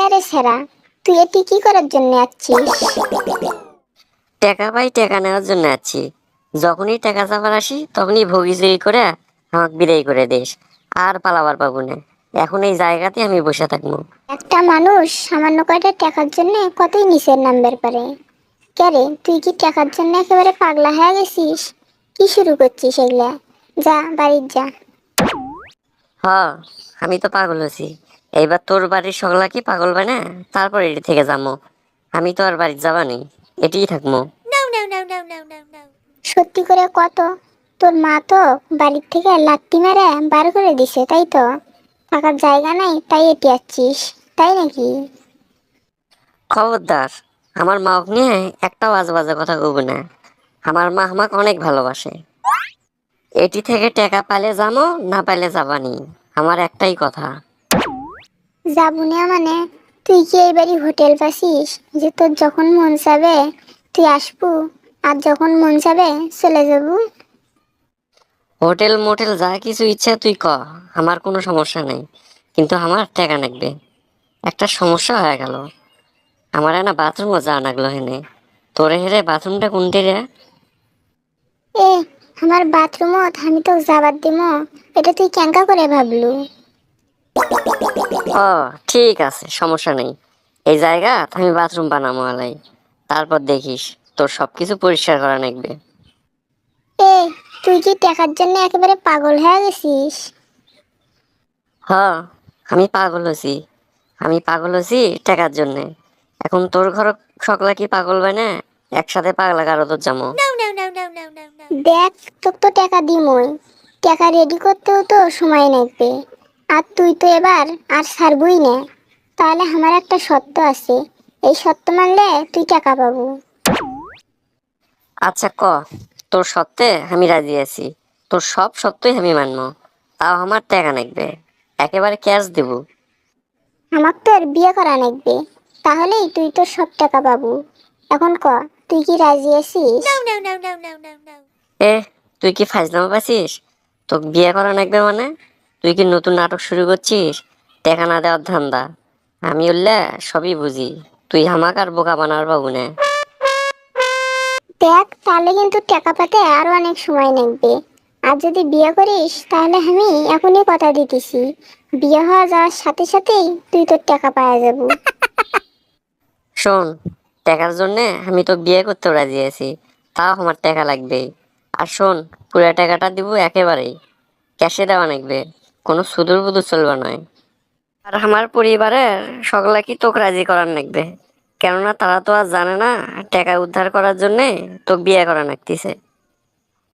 আরে সেরা, তুই এটি কি করার জন্য আসছিস? টাকা পাই, টাকা নেওয়ার জন্য আছি। যখনই টাকা চাবার আসি তখনই ভগি চুরি করে আমাকে বিদায় করে দিস। আর পালাবার পাবো না। এখন এই জায়গাতে আমি বসে থাকবো। একটা মানুষ সামান্য কয়টা টাকার জন্য কতই নিচের নামবার পারে। ক্যারে, তুই কি টাকার জন্য একেবারে পাগলা হয়ে গেছিস? কি শুরু করছিস এগুলা? যা বাড়ির যা। হ, আমি তো পাগল হছি। এইবার তোর বাড়ির সকলা কি পাগল বানা, তারপর এটি থেকে যাবো। আমি তো আর বাড়ি যাবানি, এটিই থাকবো। সত্যি করে কত, তোর মা তো বাড়ির থেকে লাত্তি মেরে বার করে দিছে, তাই তো? থাকার জায়গা নাই তাই এটি আসছিস, তাই নাকি? খবরদার, আমার মা নিয়ে একটা বাজে বাজে কথা কব না। আমার মা আমাকে অনেক ভালোবাসে। এটি থেকে টাকা পাইলে যাবো, না পাইলে যাবানি। আমার একটাই কথা। যাবুনে মানে? তুই কি এইবারই হোটেল পাসিস যে তোর যখন মন চাবে তুই আসবু, আর যখন মন চাবে চলে যাবু? হোটেল মোটেল যা কিছু ইচ্ছা তুই ক, আমার কোনো সমস্যা নেই। কিন্তু আমার টাকা লাগবে। একটা সমস্যা হয়ে গেল, আমার না বাথরুমও যা লাগলো হেনে। তোরে হেরে বাথরুমটা কোনটি রে? এ, আমার বাথরুমত আমি তো যাবার দিমো, এটা তুই কেঙ্কা করে ভাবলু? ও, ঠিক আছে, সমস্যা নেই। এই জায়গা আমি বাথরুম বানাবো আলাই। তারপর দেখিস, তোর সবকিছু পরিষ্কার করা লাগবে। এ, তুই কি টাকার জন্য একেবারে পাগল হয়ে গেছিস? হ, আমি পাগল হছি। আমি পাগল হছি টাকার জন্যে। এখন তোর ঘর সকলা কি পাগল হয় না? একসাথে পাগলা গারো তোর জামো। দেখ, তোকে তো টাকা দিমই, টাকা রেডি করতেও তো সময় লাগবে। আর তুই তো এবার আর ছাড়বই না। তাহলে আমার একটা শর্ত আছে, এই শর্ত মানলে তুই টাকা পাবো। আচ্ছা ক, তোর সত্ত্বে আমি রাজি আছি। তোর সব সত্যই আমি মানবো। তাও আমার টাকা লাগবে, একেবারে ক্যাশ দেব। আমার তো আর বিয়ে করা লাগবে, তাহলেই তুই তোর সব টাকা পাবো। এখন ক, তুই কি রাজি আছিস? এ, তুই কি ফাজলামো পাচ্ছিস? তোকে বিয়ে করা লাগবে মানে? তুই কি নতুন নাটক শুরু করছিস? টাকা না দেওয়ার ধান্দা। আমি উল্লে সবই বুঝি। তুই আমাকে আর বোকা বানার পাবো না। দেখ, তাহলে কিন্তু টাকা পেতে আরো অনেক সময় লাগবে। আর যদি বিয়ে করিস তাহলে আমি এখনই কথা দিতেছি, বিয়ে হওয়া যাওয়ার সাথে সাথেই তুই তোর টাকা পাওয়া যাবো। শোন, টাকার জন্যে আমি তো বিয়ে করতে রাজি আছি। তাও আমার টাকা লাগবে। আর শোন, পুরো টাকাটা দিব একেবারেই। ক্যাশে দেওয়া লাগবে, কোনো সুদূর বুদুর চলবে নয়। আর আমার পরিবারের সকলে কি তোকে রাজি করার লাগবে। কেননা তারা তো আর জানে না টাকা উদ্ধার করার জন্যে তো বিয়ে করা লাগতেছে।